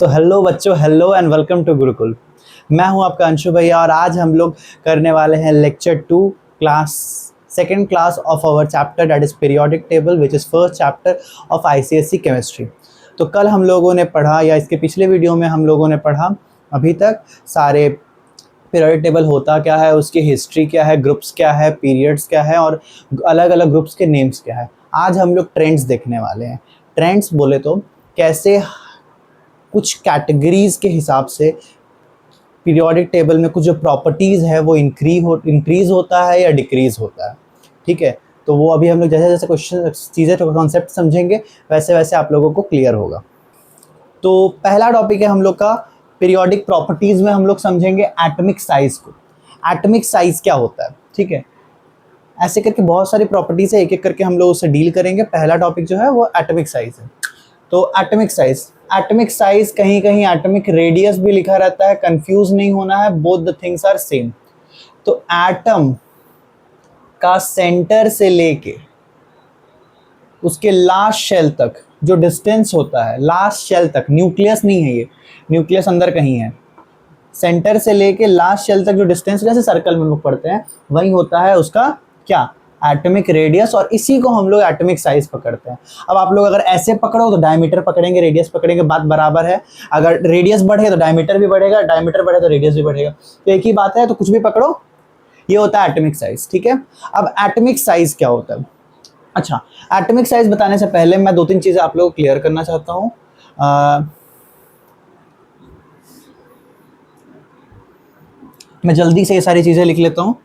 तो हेलो बच्चों, hello and welcome to Gurukul. मैं हूं आपका अंशु भैया और आज हम लोग करने वाले हैं lecture 2 class second class of our chapter that is periodic table which is first chapter of ICSE chemistry. तो कल हम लोगों ने पढ़ा या इसके पिछले वीडियो में हम लोगों ने पढ़ा अभी तक सारे पीरियोडिक टेबल होता क्या है, उसकी हिस्ट्री क्या है, ग्रुप्स क्या है, पीरियड्स क्या है और अलग अलग ग्रुप्स के नेम्स क्या है। आज हम लोग ट्रेंड्स देखने वाले हैं। ट्रेंड्स बोले तो कैसे कुछ कैटेगरीज के हिसाब से पीरियोडिक टेबल में कुछ जो प्रॉपर्टीज़ है वो इंक्रीज होता है या डिक्रीज होता है। ठीक है, तो वो अभी हम लोग जैसे जैसे क्वेश्चन चीज़ें कॉन्सेप्ट समझेंगे वैसे वैसे आप लोगों को क्लियर होगा। तो पहला टॉपिक है हम लोग का पीरियोडिक प्रॉपर्टीज़ में हम लोग समझेंगे एटॉमिक साइज को। एटॉमिक साइज क्या होता है, ठीक है, ऐसे करके बहुत सारी प्रॉपर्टीज़ है, एक एक करके हम लोग उससे डील करेंगे। पहला टॉपिक जो है वो एटॉमिक साइज है। तो एटॉमिक साइज कहीं कहीं एटॉमिक रेडियस भी लिखा रहता है, कंफ्यूज नहीं होना है, both the things are same. तो एटम का सेंटर से लेके उसके लास्ट शेल तक जो डिस्टेंस होता है, लास्ट शेल तक, न्यूक्लियस नहीं है ये, न्यूक्लियस अंदर कहीं है, सेंटर से लेके लास्ट शेल तक जो डिस्टेंस जैसे सर्कल में लोग पढ़ते हैं वही होता है उसका क्या, एटॉमिक रेडियस। और इसी को हम लोग एटॉमिक साइज पकड़ते हैं। अब आप लोग अगर ऐसे पकड़ो तो डायमीटर पकड़ेंगे, रेडियस पकड़ेंगे, बात बराबर है। अगर रेडियस बढ़े तो डायमीटर भी बढ़ेगा, डायमीटर बढ़े तो रेडियस भी बढ़ेगा, तो एक ही बात है। तो कुछ भी पकड़ो, ये होता है एटॉमिक साइज। ठीक है, अब एटॉमिक साइज क्या होता है? अच्छा, एटॉमिक साइज बताने से पहले मैं दो तीन चीजें आप लोगों को क्लियर करना चाहता हूँ। मैं जल्दी से ये सारी चीजें लिख लेता हूँ।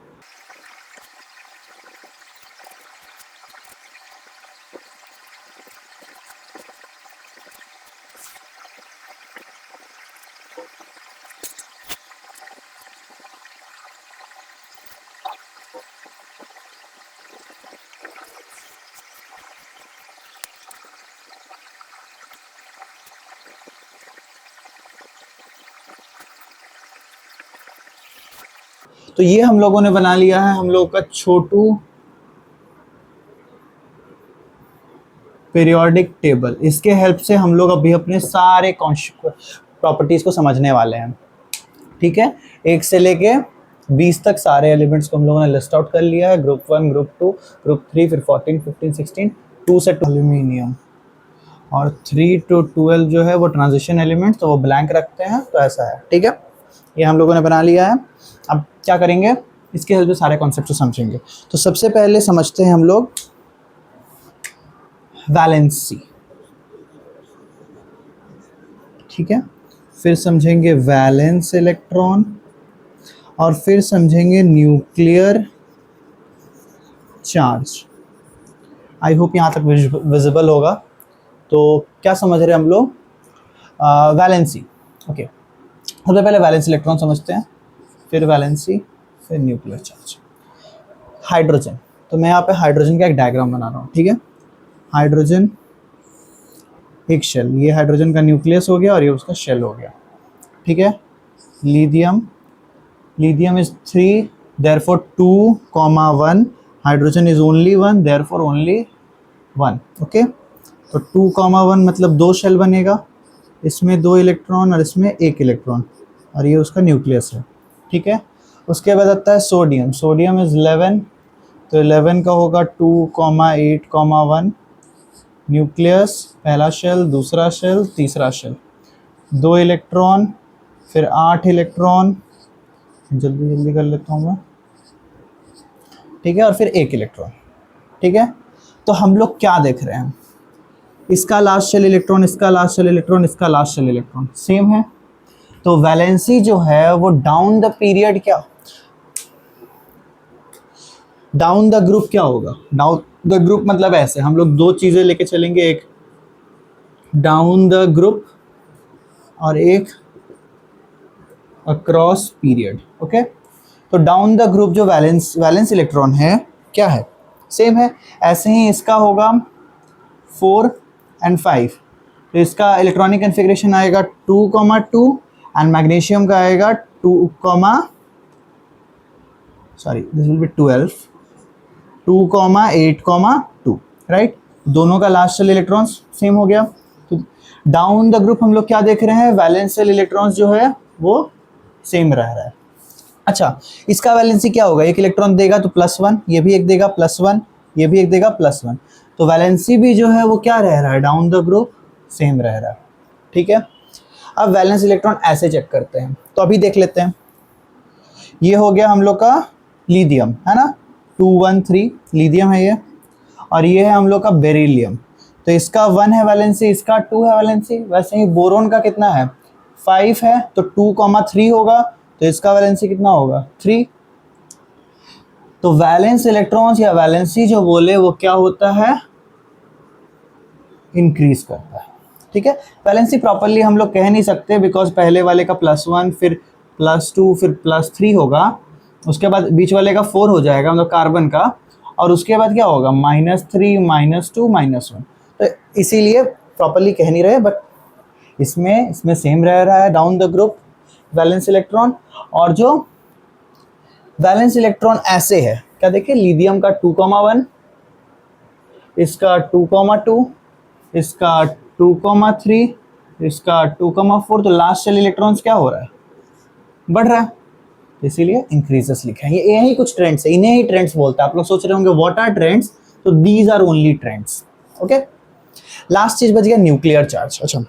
तो ये हम लोगों ने बना लिया है हम लोग का छोटू पीरियोडिक टेबल। इसके हेल्प से हम लोग अभी अपने सारे प्रॉपर्टीज को समझने वाले हैं। ठीक है, 1 से लेके 20 तक सारे एलिमेंट्स को हम लोगों ने लिस्ट आउट कर लिया है। ग्रुप 1, ग्रुप 2, ग्रुप 3, फिर 14, 15, 16, 2 से 2 एल्यूमिनियम और 3 to 12 जो है वो ट्रांजिशन एलिमेंट्स, तो वो ब्लैंक रखते हैं। तो ऐसा है, ठीक है, ये हम लोगों ने बना लिया है। अब क्या करेंगे, इसके हेल्प से सारे कॉन्सेप्ट को समझेंगे। तो सबसे पहले समझते हैं हम लोग वैलेंसी। ठीक है, फिर समझेंगे वैलेंस इलेक्ट्रॉन और फिर समझेंगे न्यूक्लियर चार्ज। आई होप यहाँ तक विजिबल होगा। तो क्या समझ रहे हैं हम लोग? वैलेंसी। ओके, सबसे पहले वैलेंस इलेक्ट्रॉन समझते हैं, फिर वैलेंसी, फिर न्यूक्लियर चार्ज। हाइड्रोजन, तो मैं यहाँ पे हाइड्रोजन का एक डायग्राम बना रहा हूँ। ठीक है, हाइड्रोजन एक शेल, ये हाइड्रोजन का न्यूक्लियस हो गया और ये उसका शेल हो गया। ठीक है, lithium, lithium is 3, therefore 2, 1, hydrogen is only 1, therefore only 1। Okay, तो 2, 1 मतलब 2 शेल बनेगा, इसमें 2 इलेक्ट्रॉन और इसमें 1 इलेक्ट्रॉन, और ये उसका न्यूक्लियस है। ठीक है, उसके बाद आता है सोडियम, सोडियम इज 11, तो 11 का होगा 2, 8, 1, न्यूक्लियस, पहला शेल, दूसरा शेल, तीसरा शेल, 2 इलेक्ट्रॉन, फिर 8 इलेक्ट्रॉन, जल्दी जल्दी कर लेता हूँ मैं। ठीक है, और फिर 1 इलेक्ट्रॉन। ठीक है, तो हम लोग क्या देख रहे हैं, इसका लास्ट शेल इलेक्ट्रॉन, इसका लास्ट शेल इलेक्ट्रॉन, इसका लास्ट शेल इलेक्ट्रॉन सेम है। तो वैलेंसी जो है वो डाउन द पीरियड क्या, डाउन द ग्रुप क्या होगा? डाउन द ग्रुप मतलब ऐसे हम लोग दो चीजें लेके चलेंगे, एक डाउन द ग्रुप और एक अक्रॉस पीरियड। ओके, तो डाउन द ग्रुप जो वैलेंस इलेक्ट्रॉन है क्या है, सेम है। ऐसे ही इसका होगा 4 and 5, तो इसका इलेक्ट्रॉनिक कन्फिग्रेशन आएगा 2, एंड मैग्नीशियम का आएगा 2, दिस विल बी 12, 2, 8, 2, राइट। दोनों का लास्ट शेल इलेक्ट्रॉन सेम हो गया। तो डाउन द ग्रुप हम लोग क्या देख रहे हैं, वैलेंशियल इलेक्ट्रॉन्स जो है वो सेम रह रहा है। अच्छा, इसका वैलेंसी क्या होगा, एक इलेक्ट्रॉन देगा तो +1, ये भी एक देगा +1, ये भी एक देगा +1, तो वैलेंसी भी जो है वो क्या रह रहा है, डाउन द ग्रुप सेम रह रहा है। ठीक है, अब वैलेंस इलेक्ट्रॉन ऐसे चेक करते हैं, तो अभी देख लेते हैं। ये हो गया हम लोग का लिथियम, है ना, 213 लिथियम है ये, और ये है हम लोग का बेरिलियम। तो इसका 1 है वैलेंसी, इसका 2 है वैलेंसी। वैसे ही बोरोन का कितना है, 5 है, तो 2,3 होगा, तो इसका वैलेंसी कितना होगा, 3। तो वैलेंस इलेक्ट्रॉन्स या वैलेंसी जो बोले वो क्या होता है, इंक्रीज करता है। ठीक है, वैलेंसी प्रॉपरली हम लोग कह नहीं सकते, बिकॉज पहले वाले का +1 फिर +2 फिर +3 होगा, उसके बाद बीच वाले का 4 हो जाएगा, मतलब कार्बन का, और उसके बाद क्या होगा, -3 -2 -1। तो इसीलिए प्रॉपरली कह नहीं रहे, बट इसमें सेम रह रहा है down the group valence electron. और जो वैलेंस इलेक्ट्रॉन ऐसे है, क्या देखिए, लिथियम का 2,1, इसका 2,2, इसका 2,3, इसका 2,4, तो लास्ट चल इलेक्ट्रॉन्स क्या हो रहा है, बढ़ रहा है, इसीलिए इंक्रीजेस लिखा है। ये यही कुछ ट्रेंड्स है, इन्हें ही ट्रेंड्स बोलते हैं। आप लोग सोच रहे होंगे व्हाट आर ट्रेंड्स, तो these are only trends. Okay, last चीज बच गया न्यूक्लियर चार्ज। अच्छा,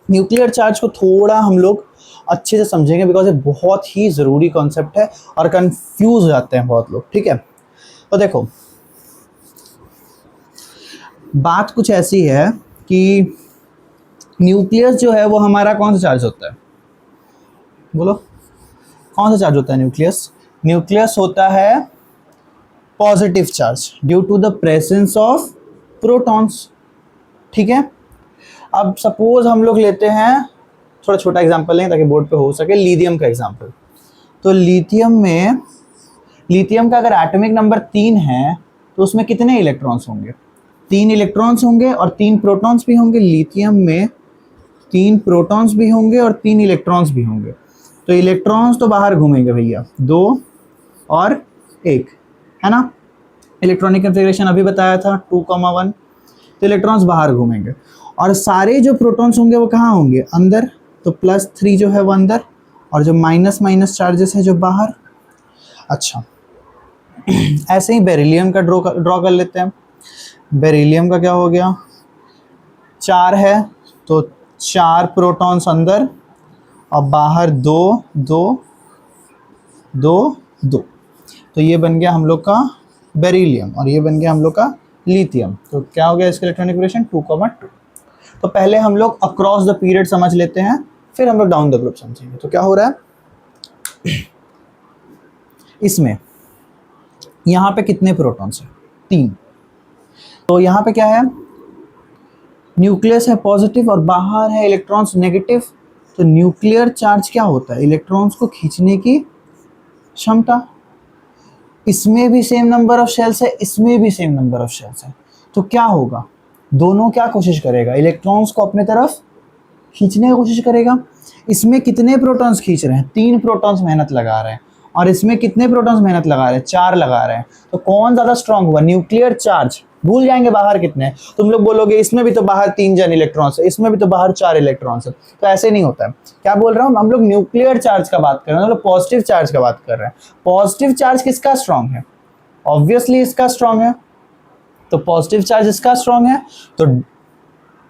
न्यूक्लियर चार्ज को थोड़ा हम लोग अच्छे से समझेंगे, बिकॉज ये बहुत ही ज़रूरी कॉन्सेप्ट है और कंफ्यूज हो जाते हैं बहुत लोग। ठीक है, तो देखो बात कुछ ऐसी है कि न्यूक्लियस जो है वो हमारा कौन सा चार्ज होता है, बोलो कौन सा चार्ज होता है न्यूक्लियस। न्यूक्लियस होता है positive charge due to the presence of protons. ठीक है, अब सपोज हम लोग लेते हैं, थोड़ा छोटा एग्जांपल लें ताकि बोर्ड पे हो सके, लिथियम का एग्जांपल। तो लिथियम का अगर एटॉमिक नंबर 3 है, तो उसमें कितने इलेक्ट्रॉन्स होंगे, 3 इलेक्ट्रॉन्स होंगे और 3 प्रोटॉन्स भी होंगे। लिथियम में 3 प्रोटॉन्स भी होंगे और 3 इलेक्ट्रॉन्स भी होंगे। तो इलेक्ट्रॉन्स तो बाहर घूमेंगे भैया, 2 और 1, है ना। इलेक्ट्रॉनिक कॉन्फ़िगरेशन अभी बताया था 2,1, तो इलेक्ट्रॉन्स बाहर घूमेंगे, और सारे जो प्रोटॉन्स होंगे वो कहाँ होंगे, अंदर। तो +3 जो है वो अंदर, और जो माइनस माइनस चार्जेस है जो बाहर। अच्छा, ऐसे ही बेरिलियम का ड्रॉ कर लेते हैं। बेरिलियम का क्या हो गया, 4 है, तो 4 प्रोटॉन्स अंदर और बाहर 2 2 2 2। तो ये बन गया हम लोग का बेरिलियम, और ये बन गया हम लोग का लिथियम। तो क्या हो गया इसका इलेक्ट्रॉनिक कॉन्फ़िगरेशन, 2,2। तो पहले हम लोग अक्रॉस द पीरियड समझ लेते हैं, फिर हम लोग डाउन द ग्रुप समझेंगे। तो क्या हो रहा है इसमें, यहाँ पे कितने प्रोटॉन्स हैं, 3। तो यहाँ पे क्या है, न्यूक्लियस है पॉजिटिव और बाहर है इलेक्ट्रॉन्स नेगेटिव। तो न्यूक्लियर चार्ज क्या होता है, इलेक्ट्रॉन्स को खींचने की क्षमता। इसमें भी सेम नंबर ऑफ शेल्स है, इसमें भी सेम नंबर ऑफ शेल्स है, तो क्या होगा, दोनों क्या कोशिश करेगा, इलेक्ट्रॉन्स को अपने तरफ खींचने की कोशिश करेगा। इसमें कितने प्रोटॉन्स खींच रहे हैं, 3 प्रोटॉन्स मेहनत लगा रहे हैं, और इसमें कितने प्रोटॉन्स मेहनत लगा रहे हैं, 4 लगा रहे हैं। तो कौन ज़्यादा स्ट्रांग हुआ, न्यूक्लियर चार्ज। भूल जाएंगे बाहर कितने, तुम लोग बोलोगे इसमें भी तो बाहर 3 जन इलेक्ट्रॉन्स है, इसमें भी तो बाहर 4 इलेक्ट्रॉन्स है, तो ऐसे नहीं होता है। क्या बोल रहा हूँ, हम लोग न्यूक्लियर चार्ज का बात कर रहे हैं, मतलब पॉजिटिव चार्ज का बात कर रहे हैं। पॉजिटिव चार्ज किसका स्ट्रांग है, ऑब्वियसली इसका स्ट्रांग है, तो पॉजिटिव चार्ज इसका स्ट्रांग है। तो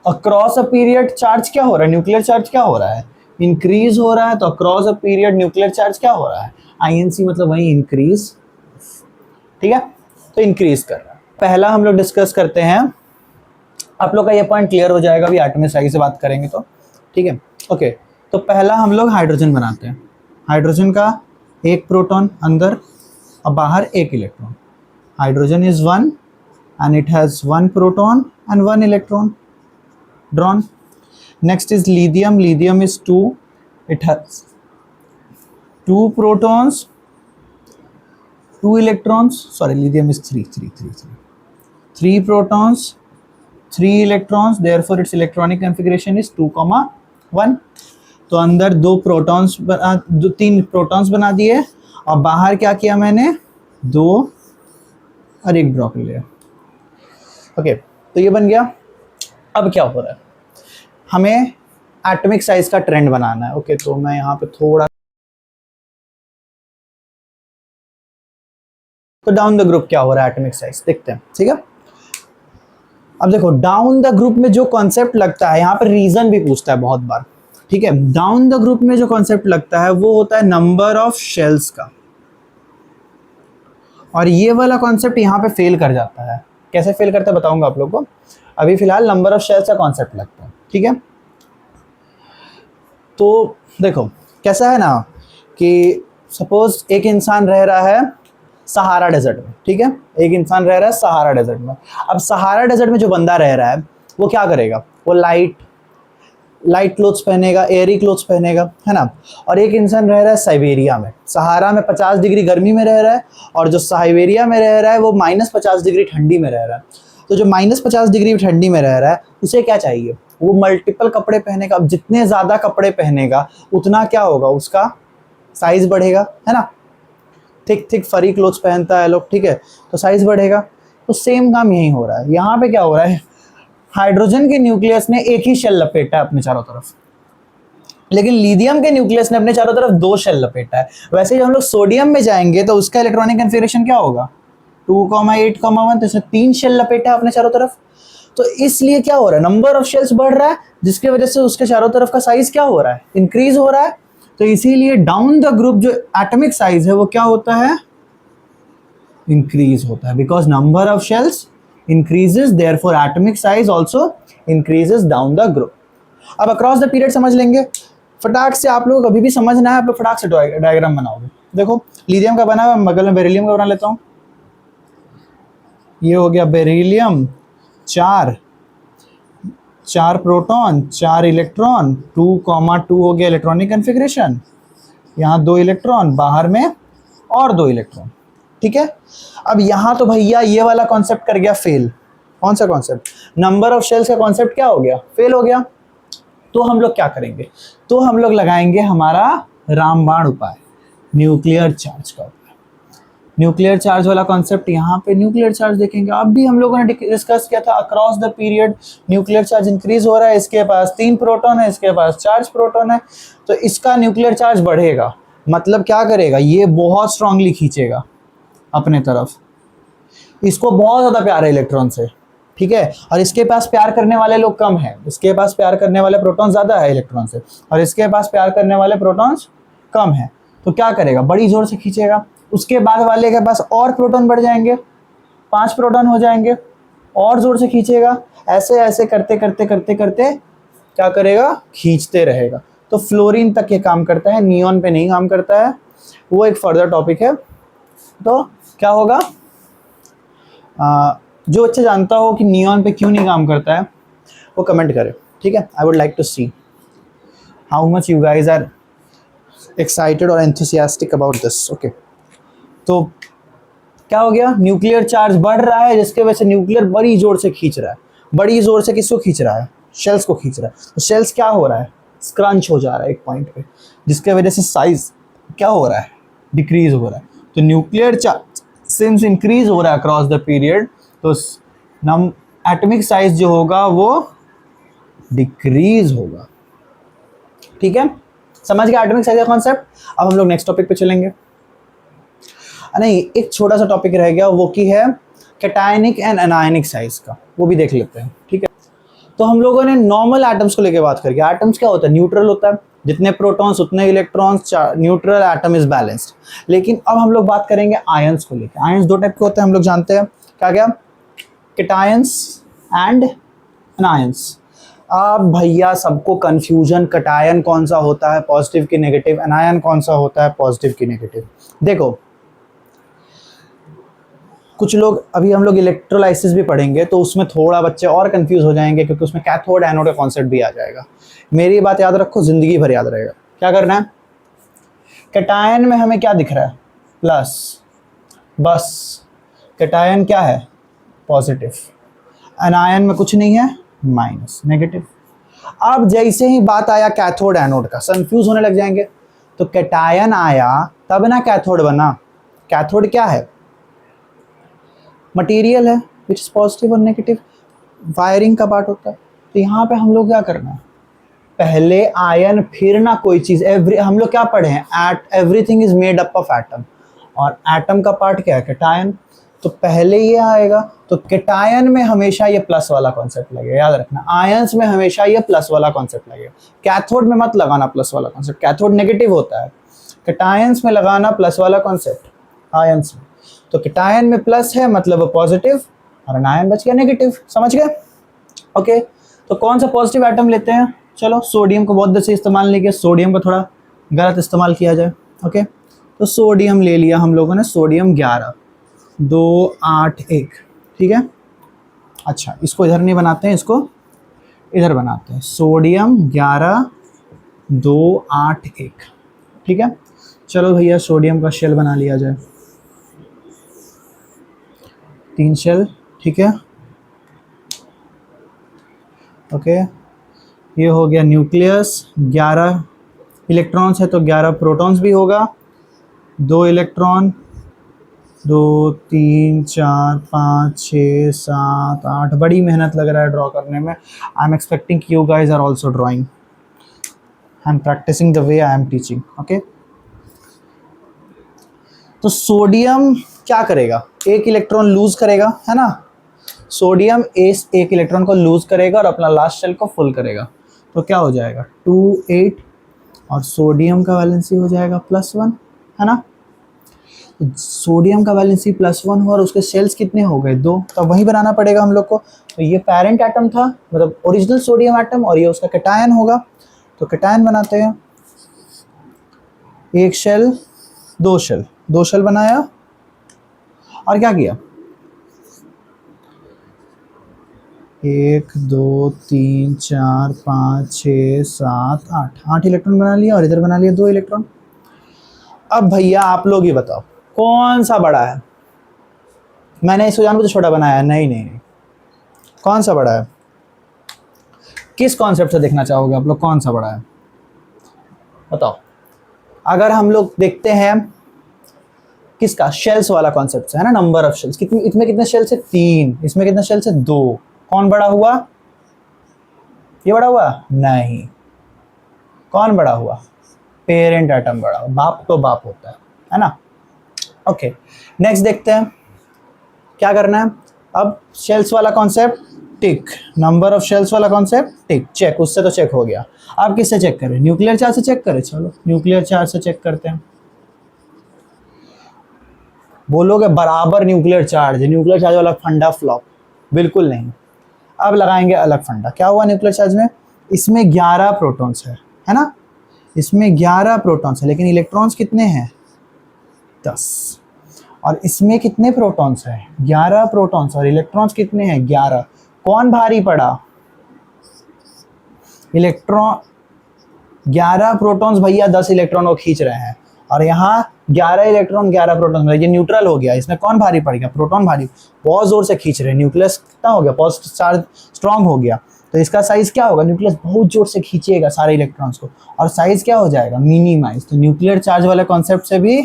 अक्रॉस अ पीरियड चार्ज क्या हो रहा है, न्यूक्लियर चार्ज क्या हो रहा है, इंक्रीज हो रहा है। तो across a period nuclear charge क्या हो रहा है, आईएनसी, मतलब वही इंक्रीज। ठीक है, तो इंक्रीज कर रहा है। पहला हम लोग डिस्कस करते हैं, आप लोग का ये पॉइंट क्लियर हो जाएगा अभी एटॉमिक स्ट्रक्चर से बात करेंगे तो। ठीक है, ओके। तो पहला हम लोग हाइड्रोजन बनाते हैं। हाइड्रोजन का 1 प्रोटॉन अंदर और बाहर 1 electron. Hydrogen is 1 and it has 1 proton and 1 electron drawn. Next is lithium. Lithium is 2. It has 2 protons, 2 electrons. Sorry, lithium is 3 protons, 3 electrons. Therefore, its electronic configuration is 2,1. तो अंदर 3 protons बना दिए, और बाहर क्या किया मैंने, 2 और 1 ड्रॉ कर लिया। ओके, तो ये बन गया। अब क्या हो रहा है, हमें एटॉमिक साइज का ट्रेंड बनाना है। ओके, तो मैं यहाँ पे थोड़ा, तो डाउन द ग्रुप क्या हो रहा है, एटॉमिक साइज देखते हैं, ठीक है। अब देखो डाउन द ग्रुप में जो कॉन्सेप्ट लगता है, यहाँ पे रीजन भी पूछता है बहुत बार, ठीक है। डाउन द ग्रुप में जो कॉन्सेप्ट लगता है वो होता है नंबर ऑफ शेल्स का, और ये वाला कॉन्सेप्ट यहाँ पे फेल कर जाता है। कैसे फेल करता है बताऊंगा आप लोग को। अभी फिलहाल नंबर ऑफ शेल्स का कॉन्सेप्ट लगता है, ठीक है। तो देखो कैसा है ना कि सपोज एक इंसान रह रहा है सहारा डेजर्ट में, ठीक है। एक इंसान रह रहा है सहारा डेजर्ट में। अब सहारा डेजर्ट में जो बंदा रह रहा है वो क्या करेगा, वो लाइट क्लोथ्स पहनेगा, एयरी क्लोथ्स पहनेगा, है ना। और एक इंसान रह रहा है साइबेरिया में, सहारा में 50 डिग्री गर्मी में रह रहा है, और जो साइबेरिया में रह रहा है वो -50 डिग्री ठंडी में रह रहा है। तो जो -50 डिग्री ठंडी में रह रहा है उसे क्या चाहिए, वो मल्टीपल कपड़े पहनेगा। अब जितने ज़्यादा कपड़े पहनेगा उतना क्या होगा, उसका साइज बढ़ेगा, है ना। थिक फरी क्लोथ्स पहनता है लोग, ठीक है, तो साइज बढ़ेगा। तो सेम काम यही हो रहा है। यहाँ पे क्या हो रहा है, हाइड्रोजन के न्यूक्लियस ने एक ही शेल लपेटा है अपने चारों तरफ, लेकिन लिथियम के न्यूक्लियस ने अपने चारों तरफ 2 शेल लपेटा है। वैसे जब हम लोग सोडियम में जाएंगे तो उसका इलेक्ट्रॉनिक कन्फिगरेशन क्या होगा, 2,8,1, तो इसने 3 शेल लपेटा है अपने चारों तरफ। तो इसलिए क्या हो रहा है, नंबर ऑफ शेल्स बढ़ रहा है, जिसकी वजह से उसके चारों तरफ का साइज क्या हो रहा है, इंक्रीज हो रहा है। तो इसीलिए डाउन द ग्रुप जो एटॉमिक साइज है वो क्या होता है, इंक्रीज होता है, because number of shells increases, therefore atomic size also increases down the group. अब अक्रॉस द पीरियड समझ लेंगे। फटाक से आप लोग अभी भी समझना है, आप लोग फटाक से डायग्राम बनाओगे। देखो लिथियम का बना हुआ, बगल में बेरिलियम का बना लेता हूँ। ये हो गया बेरिलियम, 4 प्रोटॉन 4 इलेक्ट्रॉन, 2,2 हो गया इलेक्ट्रॉनिक कन्फिग्रेशन। यहाँ 2 इलेक्ट्रॉन, बाहर में और 2 इलेक्ट्रॉन, ठीक है। अब यहाँ तो भैया ये वाला कॉन्सेप्ट कर गया फेल। कौन सा कॉन्सेप्ट, नंबर ऑफ शेल्स का कॉन्सेप्ट क्या हो गया, फेल हो गया। तो हम लोग क्या करेंगे, तो हम लोग लगाएंगे हमारा रामबाण उपाय, न्यूक्लियर चार्ज का उपाय। न्यूक्लियर चार्ज वाला कॉन्सेप्ट, यहाँ पे न्यूक्लियर चार्ज देखेंगे। अब भी हम लोगों ने डिस्कस किया था, across the period nuclear charge increase हो रहा है। इसके पास 3 प्रोटॉन है, इसके पास 4 प्रोटॉन है, तो इसका न्यूक्लियर चार्ज बढ़ेगा। मतलब क्या करेगा, ये बहुत स्ट्रांगली खींचेगा अपने तरफ, इसको बहुत ज़्यादा प्यार है इलेक्ट्रॉन से, ठीक है। और इसके पास प्यार करने वाले लोग कम हैं, इसके पास प्यार करने वाले प्रोटॉन ज़्यादा है इलेक्ट्रॉन से, और इसके पास प्यार करने वाले प्रोटॉन्स कम हैं। तो क्या करेगा, बड़ी जोर से खींचेगा। उसके बाद वाले के पास और प्रोटॉन बढ़ जाएंगे, 5 प्रोटॉन हो जाएंगे, और जोर से खींचेगा। ऐसे ऐसे करते करते करते करते क्या करेगा, खींचते रहेगा। तो फ्लोरीन तक ये काम करता है, नियॉन पे नहीं काम करता है, वो एक फर्दर टॉपिक है। तो क्या होगा, जो बच्चे जानता हो कि नियॉन पे क्यों नहीं काम करता है वो कमेंट करे, ठीक है। I would like to see how much you guys are excited और एंथुसियास्टिक अबाउट दिस। ओके, तो क्या हो गया, न्यूक्लियर चार्ज बढ़ रहा है, जिसके वजह से न्यूक्लियर बड़ी जोर से खींच रहा है। बड़ी जोर से किसको खींच रहा है, शेल्स को खींच रहा है। तो शेल्स क्या हो रहा है, स्क्रंच हो जा रहा है एक पॉइंट पे, जिसके वजह से साइज क्या हो रहा है, डिक्रीज हो रहा है। तो न्यूक्लियर चार्ज सिंस इंक्रीज हो रहा है अक्रॉस द पीरियड, तो एटॉमिक साइज जो होगा वो डिक्रीज होगा, ठीक है। समझ गया एटॉमिक साइज का कॉन्सेप्ट। अब हम लोग नेक्स्ट टॉपिक पे चलेंगे। नहीं, एक छोटा सा टॉपिक रह गया, वो की है कैटायनिक एंड एनायनिक साइज का, वो भी देख लेते हैं, ठीक है। तो हम लोगों ने नॉर्मल एटम्स को लेकर बात करके, एटम्स क्या होता है, न्यूट्रल होता है, जितने प्रोटॉन्स उतने electrons, neutral atom is balanced. लेकिन अब हम लोग बात करेंगे आयंस को लेकर। आयंस 2 टाइप के होते हैं, हम लोग जानते हैं, क्या क्या, कैटायंस एंड एनायंस। अब भैया सबको कंफ्यूजन, कैटायन कौन सा होता है पॉजिटिव की नेगेटिव, एनायन कौन सा होता है पॉजिटिव की नेगेटिव। देखो कुछ लोग, अभी हम लोग इलेक्ट्रोलाइसिस भी पढ़ेंगे तो उसमें थोड़ा बच्चे और कंफ्यूज हो जाएंगे, क्योंकि उसमें कैथोड एनोड का कॉन्सेप्ट भी आ जाएगा। मेरी बात याद रखो, जिंदगी भर याद रहेगा। क्या करना है, कैटायन में हमें क्या दिख रहा है, प्लस, बस कैटायन क्या है, पॉजिटिव। एनायन में कुछ नहीं है, माइनस, नेगेटिव। अब जैसे ही बात आया कैथोड एनोड का, कंफ्यूज होने लग जाएंगे। तो कैटायन आया तब ना कैथोड बना। कैथोड क्या है, मटेरियल है विच इज पॉजिटिव और नेगेटिव, वायरिंग का पार्ट होता है। तो यहाँ पे हम लोग क्या करना है, पहले आयन फिर ना कोई चीज, हम लोग क्या पढ़े हैं, at everything is made up of atom, और एटम का पार्ट क्या है, कैटायन। तो पहले ये आएगा, तो कैटायन में हमेशा ये प्लस वाला कॉन्सेप्ट लगेगा, याद रखना, आयंस में हमेशा ये प्लस वाला कॉन्सेप्ट लगेगा। कैथोड में मत लगाना प्लस वाला कॉन्सेप्ट, कैथोड नेगेटिव होता है। कैटायंस में लगाना प्लस वाला कॉन्सेप्ट, आयंस में। तो कैटायन में प्लस है मतलब पॉजिटिव, और अनायन बच गया नेगेटिव, समझ गए? ओके, तो कौन सा पॉजिटिव एटम लेते हैं? चलो सोडियम को बहुत देर से इस्तेमाल नहीं किया, सोडियम का थोड़ा गलत इस्तेमाल किया जाए। ओके, तो सोडियम ले लिया हम लोगों ने, सोडियम 11, 2 8 1, ठीक है। अच्छा, इसको इधर नहीं बनाते हैं, इसको इधर बनाते हैं, सोडियम 11 2 8 1, ठीक है। चलो भैया सोडियम का शेल बना लिया जाए, 3 शेल, ठीक है। ओके, ये हो गया न्यूक्लियस, 11 इलेक्ट्रॉन्स है तो 11 प्रोटॉन्स भी होगा, 2 इलेक्ट्रॉन, 2 3 4 5 6 7 8, बड़ी मेहनत लग रहा है ड्रॉ करने में। I am expecting you guys are also drawing, I am practising the way I am teaching. Okay, तो सोडियम क्या करेगा, एक इलेक्ट्रॉन लूज करेगा, है ना। सोडियम एक इलेक्ट्रॉन को लूज करेगा और अपना लास्ट शेल को फुल करेगा, तो क्या हो जाएगा 2 8, और सोडियम का वैलेंसी हो जाएगा +1, है ना। तो सोडियम का वैलेंसी +1 हुआ और उसके शेल्स कितने हो गए, 2, तो वही बनाना पड़ेगा हम लोग को। तो ये पेरेंट एटम था, मतलब ओरिजिनल सोडियम एटम, और ये उसका कैटायन होगा, तो कैटायन बनाते हैं, एक शेल, 2 शेल, 2 शेल बनाया, और क्या किया, 1 2 3 4 5 6 7 8 इलेक्ट्रॉन बना लिया, और इधर बना लिया 2 इलेक्ट्रॉन। अब भैया आप लोग ही बताओ कौन सा बड़ा है, मैंने इसको जानबूझ छोटा बनाया, नहीं नहीं नहीं, कौन सा बड़ा है, किस कॉन्सेप्ट से देखना चाहोगे आप लोग, कौन सा बड़ा है बताओ। अगर हम लोग देखते हैं किसका, शेल्स वाला कॉन्सेप्ट है ना, नंबर ऑफ शेल्स, कितने, इसमें कितने शेल्स है 3, इसमें कितने शेल्स है 2, कौन बड़ा हुआ, ये बड़ा हुआ, नहीं, कौन बड़ा हुआ, पेरेंट एटम बड़ा हुआ, बाप तो बाप होता है ना। ओके, नेक्स्ट देखते हैं क्या करना है। अब शेल्स वाला concept tick, number of shells वाला कॉन्सेप्ट टिक, चेक, उससे तो चेक हो गया। आप किससे चेक करें, न्यूक्लियर चार्ज से चेक करें, चलो न्यूक्लियर चार्ज से चेक करते हैं। बोलोगे बराबर न्यूक्लियर चार्ज, न्यूक्लियर चार्ज वाला फंडा फ्लॉप, बिल्कुल नहीं। अब लगाएंगे अलग फंडा, क्या हुआ न्यूक्लियर चार्ज में, इसमें 11 प्रोटॉन्स है ना, इसमें 11 प्रोटॉन्स है, लेकिन इलेक्ट्रॉन्स कितने हैं 10, और इसमें कितने प्रोटॉन्स हैं 11 प्रोटॉन्स, और इलेक्ट्रॉन्स कितने हैं 11, कौन भारी पड़ा, इलेक्ट्रॉन, 11 प्रोटॉन्स भैया 10 इलेक्ट्रॉन को खींच रहे हैं, और यहाँ 11 इलेक्ट्रॉन 11 प्रोटॉन, ये न्यूट्रल हो गया, इसमें कौन भारी पड़ गया, प्रोटॉन भारी, बहुत जोर से खींच रहे हैं, न्यूक्लियस कितना हो गया, पॉजिटिव चार्ज स्ट्रांग हो गया, तो इसका साइज क्या होगा, न्यूक्लियस बहुत जोर से खींचेगा सारे इलेक्ट्रॉन्स को, और साइज क्या हो जाएगा, मिनिमाइज। तो न्यूक्लियर चार्ज वाले कॉन्सेप्ट से भी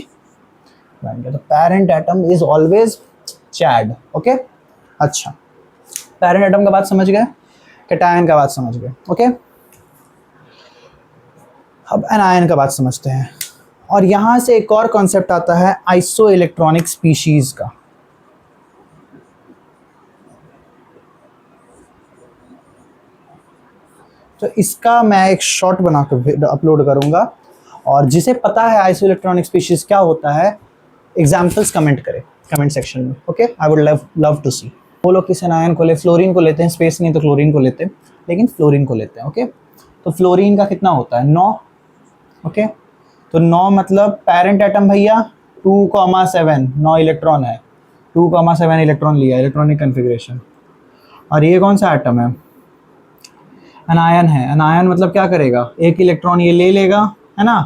बन गया, तो parent atom is always Chad. Okay, अच्छा, पेरेंट एटम का बात समझ गए, कैटायन का बात समझ गए। ओके, अब एनायन का बात समझते हैं, और यहां से एक और कॉन्सेप्ट आता है आइसो इलेक्ट्रॉनिक स्पीशीज का। तो इसका मैं एक शॉर्ट बना कर अपलोड करूंगा, और जिसे पता है आइसो इलेक्ट्रॉनिक स्पीशीज क्या होता है, एग्जाम्पल्स कमेंट करें कमेंट सेक्शन में। Okay, I would love to see. वो लोग किस एनायन को ले, फ्लोरीन को लेते हैं, स्पेस नहीं तो क्लोरीन को लेते हैं, लेकिन फ्लोरीन को लेते हैं। ओके, तो फ्लोरीन का कितना होता है 9। ओके, तो 9 मतलब पेरेंट एटम भैया 2,7, 9 इलेक्ट्रॉन है, 2,7 इलेक्ट्रॉन लिया, इलेक्ट्रॉनिक कन्फिग्रेशन। और ये कौन सा एटम है, अनायन है। अनायन मतलब क्या करेगा, एक इलेक्ट्रॉन ये ले लेगा, है ना,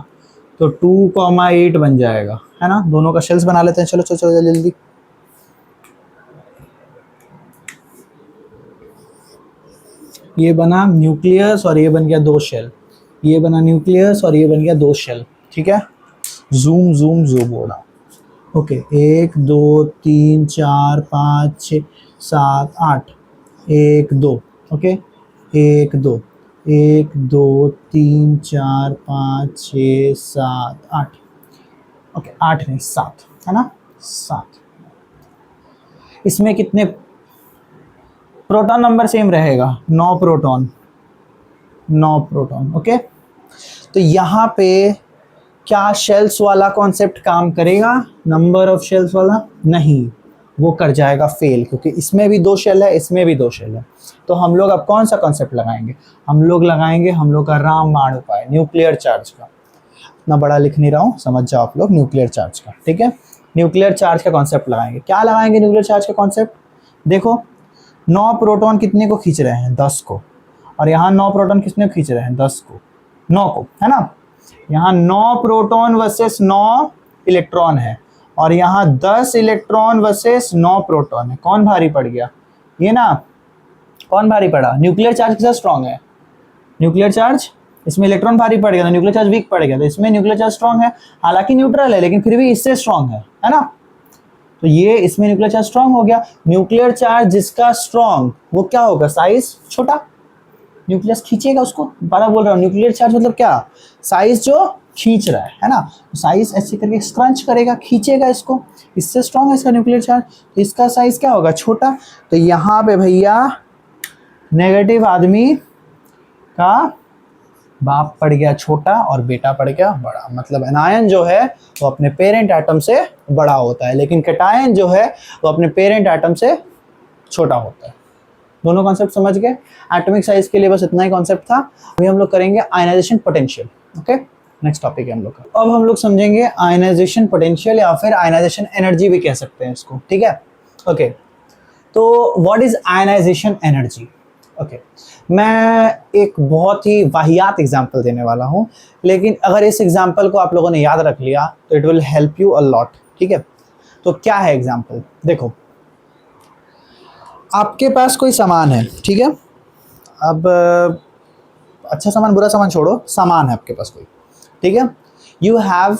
तो 2,8 बन जाएगा, है ना। दोनों का शेल्स बना लेते हैं, चलो चलो चलो जल्दी। ये बना न्यूक्लियस और ये बन गया 2 शेल, ये बना न्यूक्लियस और ये बन गया 2 शेल, ठीक है। जूम जूम जूम बोला। ओके, 1 2 3 4 5 6 7 8, 1 2, ओके 1 2, 1 2 3 4 5 6 7 8, ओके 8 नहीं 7 है ना, 7। इसमें कितने प्रोटॉन नंबर सेम रहेगा, 9 प्रोटॉन, 9 प्रोटॉन। ओके, तो यहाँ पे क्या शेल्स वाला कॉन्सेप्ट काम करेगा, नंबर ऑफ शेल्स वाला? नहीं, वो कर जाएगा फेल, क्योंकि इसमें भी 2 शेल है, इसमें भी 2 शेल है। तो हम लोग अब कौन सा कॉन्सेप्ट लगाएंगे, हम लोग लगाएंगे हम लोग का रामबाण उपाय, न्यूक्लियर चार्ज का। इतना बड़ा लिख नहीं रहा हूँ, समझ जाओ आप लोग, न्यूक्लियर चार्ज का, ठीक है। न्यूक्लियर चार्ज का कॉन्सेप्ट लगाएंगे। क्या लगाएंगे न्यूक्लियर चार्ज का कॉन्सेप्ट? देखो 9 प्रोटॉन कितने को खींच रहे हैं, 10 को, और यहाँ 9 प्रोटॉन कितने को खींच रहे हैं, 10 को, 9 को, है ना। यहाँ 9 प्रोटॉन वर्सेस 9 इलेक्ट्रॉन है, और यहाँ 10 इलेक्ट्रॉन वर्सेस 9 प्रोटॉन है। कौन भारी पड़ गया, ये ना, कौन भारी पड़ा? न्यूक्लियर चार्ज किसका स्ट्रॉन्ग है, न्यूक्लियर चार्ज, इसमें इलेक्ट्रॉन भारी पड़ गया तो न्यूक्लियर चार्ज वीक पड़ गया, तो इसमें न्यूक्लियर चार्ज स्ट्रॉन्ग है, हालांकि न्यूट्रल है लेकिन फिर भी इससे स्ट्रॉन्ग है ना। तो ये इसमें न्यूक्लियर चार्ज स्ट्रॉन्ग हो गया। न्यूक्लियर चार्ज जिसका स्ट्रॉन्ग, वो क्या होगा, साइज छोटा, न्यूक्लियस खींचेगा उसको, बारह बोल रहा हूँ, न्यूक्लियर चार्ज मतलब क्या, साइज जो खींच रहा है ना, साइज ऐसे करके स्क्रंच करेगा, खींचेगा इसको, इससे स्ट्रॉन्ग है इसका न्यूक्लियर चार्ज, तो इसका साइज क्या होगा, छोटा। तो यहाँ पे भैया नेगेटिव आदमी का बाप पड़ गया छोटा और बेटा पड़ गया बड़ा, मतलब एनायन जो है वो अपने पेरेंट एटम से बड़ा होता है, लेकिन कैटायन जो है वो अपने पेरेंट एटम से छोटा होता है। दोनों कॉन्सेप्ट समझ गए। एटॉमिक साइज के लिए बस इतना ही कॉन्सेप्ट था। अभी हम लोग करेंगे ionisation potential. Okay, next topic है हम लोग का। अब हम लोग समझेंगे आयनाइजेशन पोटेंशियल, या फिर आयनाइजेशन एनर्जी भी कह सकते हैं इसको, ठीक है। ओके, तो what is ionisation energy? Okay, मैं एक बहुत ही वाहियात एग्जाम्पल देने वाला हूँ, लेकिन अगर इस एग्जाम्पल को आप लोगों ने याद रख लिया तो it will help you a lot, ठीक है। तो क्या है एग्जाम्पल, देखो आपके पास कोई सामान है, ठीक है। अब अच्छा सामान बुरा सामान छोड़ो, सामान है आपके पास कोई, ठीक है। यू हैव